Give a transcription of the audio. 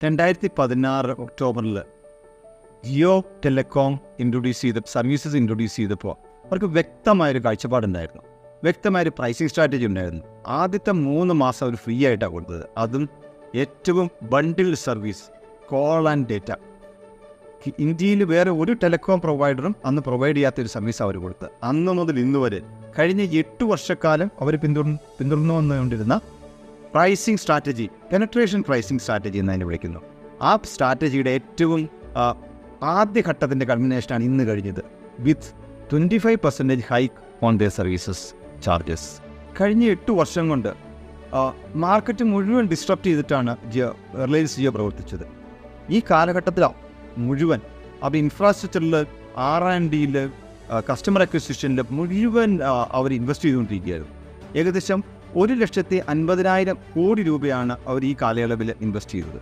2016 ഒക്ടോബറിൽ Jio telecom services introduce ചെയ്തപ്പോൾ അവർക്ക് വ്യക്തമായൊരു കാഴ്ചപ്പാടുണ്ടായിരുന്നു, വ്യക്തമായൊരു പ്രൈസിങ് സ്ട്രാറ്റജി ഉണ്ടായിരുന്നു. ആദ്യത്തെ 3 മാസം അവർ ഫ്രീ ആയിട്ടാണ് കൊടുത്തത്. അതും ഏറ്റവും ബണ്ടിൽ സർവീസ്, കോൾ ആൻഡ് ഡേറ്റ. ഇന്ത്യയിൽ വേറെ ഒരു ടെലികോം പ്രൊവൈഡറും അന്ന് പ്രൊവൈഡ് ചെയ്യാത്തൊരു സർവീസ് അവർ കൊടുത്തത്. അന്ന് മുതൽ ഇന്ന് വരെ കഴിഞ്ഞ 8 വർഷക്കാലം അവർ പിന്തുടർന്നു വന്നുകൊണ്ടിരുന്ന pricing strategy, penetration pricing strategy എന്നതിനെ വിളിക്കുന്നു. ആ സ്ട്രാറ്റജിയുടെ ഏറ്റവും ആദ്യഘട്ടത്തിൻ്റെ കൾമിനേഷനാണ് ഇന്ന് കഴിഞ്ഞത്, with 25% hike on their services charges. കഴിഞ്ഞ 8 വർഷം കൊണ്ട് മാർക്കറ്റ് മുഴുവൻ ഡിസ്ട്രപ്റ്റ് ചെയ്തിട്ടാണ് റിലയൻസ് ജിയോ പ്രവർത്തിച്ചത്. ഈ കാലഘട്ടത്തിൽ മുഴുവൻ അവർ ഇൻഫ്രാസ്ട്രക്ചറിൽ, R&Dയിൽ, കസ്റ്റമർ അക്വിസിഷനിൽ മുഴുവൻ അവർ ഇൻവെസ്റ്റ് ചെയ്തുകൊണ്ടിരിക്കുകയായിരുന്നു. ഏകദേശം 1,50,000 കോടി രൂപയാണ് അവർ ഈ കാലയളവിൽ ഇൻവെസ്റ്റ് ചെയ്തത്.